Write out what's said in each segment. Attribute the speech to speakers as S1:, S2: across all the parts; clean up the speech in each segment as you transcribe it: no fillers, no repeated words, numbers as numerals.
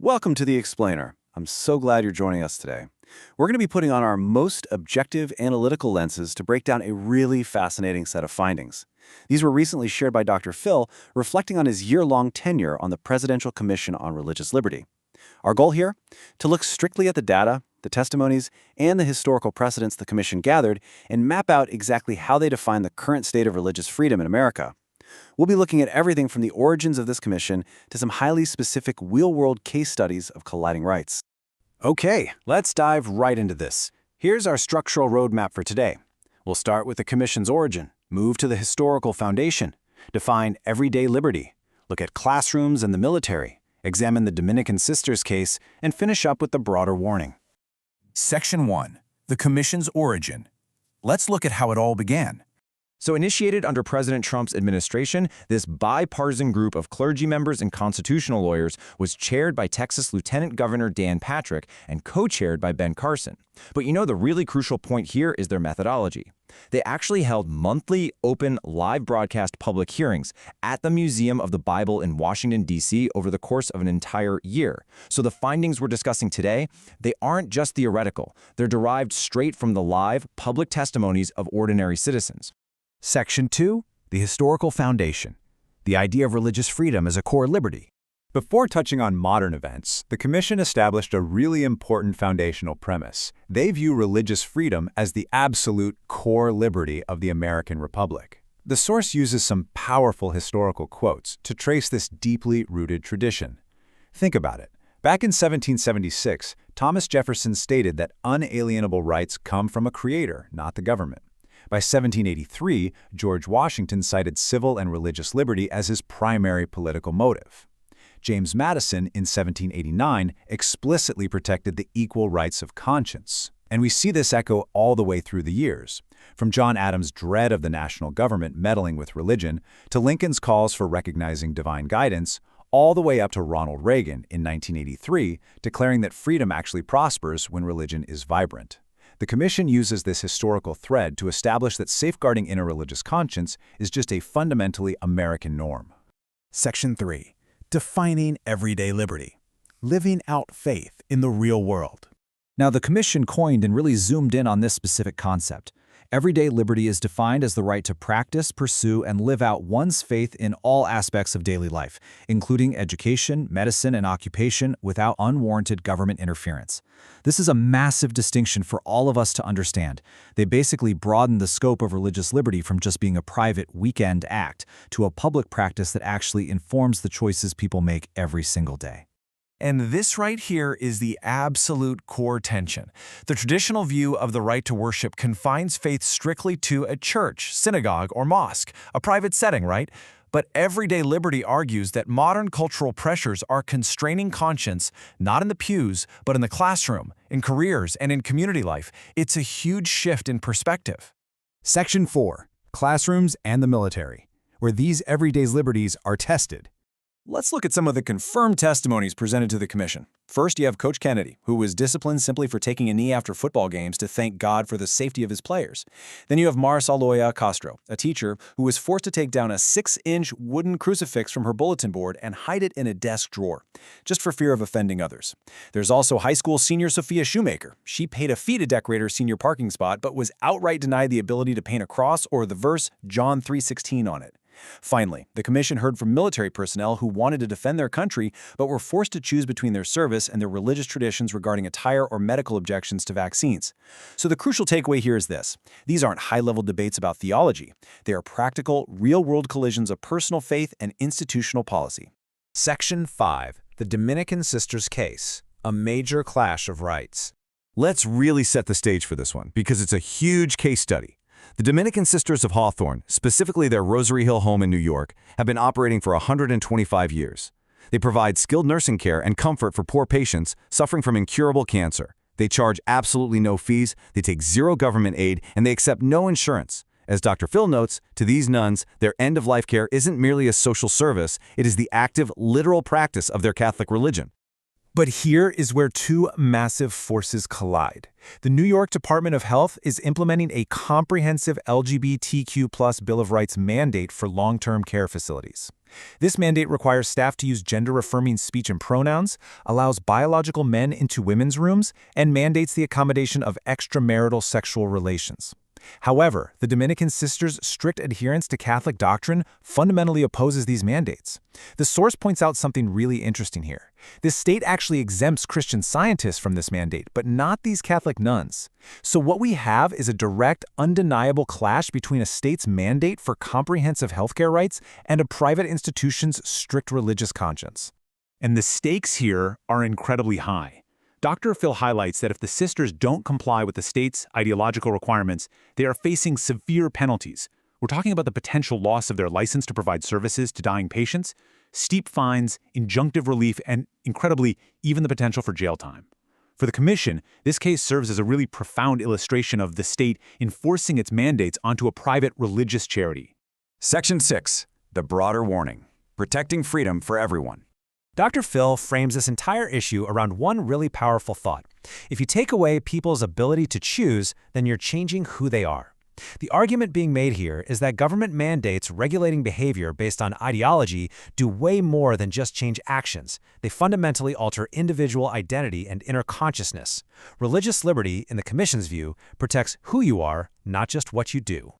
S1: Welcome to The Explainer. I'm so glad you're joining us today. We're going to be putting on our most objective analytical lenses to break down a really fascinating set of findings. These were recently shared by Dr. Phil, reflecting on his year-long tenure on the Presidential Commission on Religious Liberty. Our goal here? To look strictly at the data, the testimonies, and the historical precedents the Commission gathered and map out exactly how they define the current state of religious freedom in America. We'll be looking at everything from the origins of this commission to some highly specific real-world case studies of colliding rights. Okay, let's dive right into this. Here's our structural roadmap for today. We'll start with the commission's origin, move to the historical foundation, define everyday liberty, look at classrooms and the military, examine the Dominican Sisters case, and finish up with the broader warning.
S2: Section 1. The Commission's origin. Let's look at how it all began.
S3: So initiated under President Trump's administration, this bipartisan group of clergy members and constitutional lawyers was chaired by Texas Lieutenant Governor Dan Patrick and co-chaired by Ben Carson. But you know, the really crucial point here is their methodology. They actually held monthly, open, live broadcast public hearings at the Museum of the Bible in Washington, D.C. over the course of an entire year. So the findings we're discussing today, they aren't just theoretical. They're derived straight from the live, public testimonies of ordinary citizens.
S2: Section 2. The Historical Foundation. The idea of religious freedom as a core liberty.
S4: Before touching on modern events, the Commission established a really important foundational premise. They view religious freedom as the absolute core liberty of the American Republic. The source uses some powerful historical quotes to trace this deeply rooted tradition. Think about it. Back in 1776, Thomas Jefferson stated that unalienable rights come from a creator, not the government. By 1783, George Washington cited civil and religious liberty as his primary political motive. James Madison, in 1789, explicitly protected the equal rights of conscience. And we see this echo all the way through the years, from John Adams' dread of the national government meddling with religion, to Lincoln's calls for recognizing divine guidance, all the way up to Ronald Reagan in 1983, declaring that freedom actually prospers when religion is vibrant. The Commission uses this historical thread to establish that safeguarding interreligious conscience is just a fundamentally American norm.
S2: Section 3. Defining everyday liberty. Living out faith in the real world.
S5: Now, the Commission coined and really zoomed in on this specific concept. Everyday liberty is defined as the right to practice, pursue, and live out one's faith in all aspects of daily life, including education, medicine, and occupation, without unwarranted government interference. This is a massive distinction for all of us to understand. They basically broaden the scope of religious liberty from just being a private weekend act to a public practice that actually informs the choices people make every single day.
S2: And this right here is the absolute core tension. The traditional view of the right to worship confines faith strictly to a church, synagogue, or mosque, a private setting, right? But everyday liberty argues that modern cultural pressures are constraining conscience, not in the pews, but in the classroom, in careers, and in community life. It's a huge shift in perspective.
S4: Section 4. Classrooms and the military, where these everyday liberties are tested.
S1: Let's look at some of the confirmed testimonies presented to the Commission. First, you have Coach Kennedy, who was disciplined simply for taking a knee after football games to thank God for the safety of his players. Then you have Marisol Castro, a teacher who was forced to take down a 6-inch wooden crucifix from her bulletin board and hide it in a desk drawer, just for fear of offending others. There's also high school senior Sophia Shoemaker. She paid a fee to decorate her senior parking spot, but was outright denied the ability to paint a cross or the verse John 3:16 on it. Finally, the Commission heard from military personnel who wanted to defend their country but were forced to choose between their service and their religious traditions regarding attire or medical objections to vaccines. So the crucial takeaway here is this. These aren't high-level debates about theology. They are practical, real-world collisions of personal faith and institutional policy.
S4: Section 5. The Dominican Sisters case, a major clash of rights.
S3: Let's really set the stage for this one, because it's a huge case study. The Dominican Sisters of Hawthorne, specifically their Rosary Hill home in New York, have been operating for 125 years. They provide skilled nursing care and comfort for poor patients suffering from incurable cancer. They charge absolutely no fees, they take zero government aid, and they accept no insurance. As Dr. Phil notes, to these nuns, their end-of-life care isn't merely a social service, it is the active, literal practice of their Catholic religion.
S2: But here is where two massive forces collide. The New York Department of Health is implementing a comprehensive LGBTQ+ Bill of Rights mandate for long-term care facilities. This mandate requires staff to use gender-affirming speech and pronouns, allows biological men into women's rooms, and mandates the accommodation of extramarital sexual relations. However, the Dominican sisters' strict adherence to Catholic doctrine fundamentally opposes these mandates. The source points out something really interesting here. This state actually exempts Christian scientists from this mandate, but not these Catholic nuns. So what we have is a direct, undeniable clash between a state's mandate for comprehensive healthcare rights and a private institution's strict religious conscience. And the stakes here are incredibly high. Dr. Phil highlights that if the sisters don't comply with the state's ideological requirements, they are facing severe penalties. We're talking about the potential loss of their license to provide services to dying patients, steep fines, injunctive relief, and, incredibly, even the potential for jail time. For the Commission, this case serves as a really profound illustration of the state enforcing its mandates onto a private religious charity.
S1: Section 6. The broader warning. Protecting freedom for everyone.
S5: Dr. Phil frames this entire issue around one really powerful thought. If you take away people's ability to choose, then you're changing who they are. The argument being made here is that government mandates regulating behavior based on ideology do way more than just change actions. They fundamentally alter individual identity and inner consciousness. Religious liberty, in the Commission's view, protects who you are, not just what you do.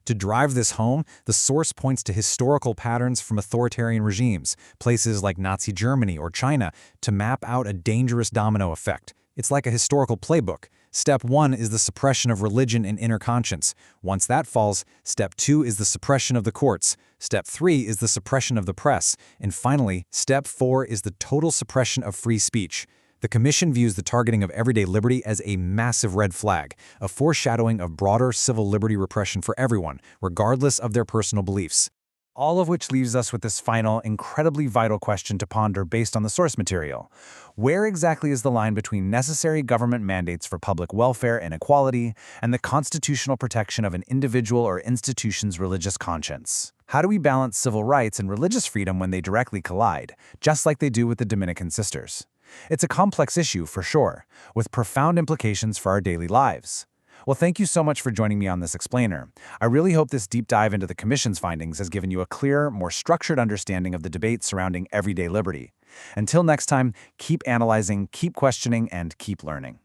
S5: To drive this home, the source points to historical patterns from authoritarian regimes, places like Nazi Germany or China, to map out a dangerous domino effect. It's like a historical playbook. Step 1 is the suppression of religion and inner conscience. Once that falls, Step 2 is the suppression of the courts. Step 3 is the suppression of the press. And finally, Step 4 is the total suppression of free speech. The Commission views the targeting of everyday liberty as a massive red flag, a foreshadowing of broader civil liberty repression for everyone, regardless of their personal beliefs. All of which leaves us with this final, incredibly vital question to ponder based on the source material. Where exactly is the line between necessary government mandates for public welfare and equality and the constitutional protection of an individual or institution's religious conscience? How do we balance civil rights and religious freedom when they directly collide, just like they do with the Dominican sisters? It's a complex issue, for sure, with profound implications for our daily lives. Well, thank you so much for joining me on this explainer. I really hope this deep dive into the Commission's findings has given you a clearer, more structured understanding of the debate surrounding everyday liberty. Until next time, keep analyzing, keep questioning, and keep learning.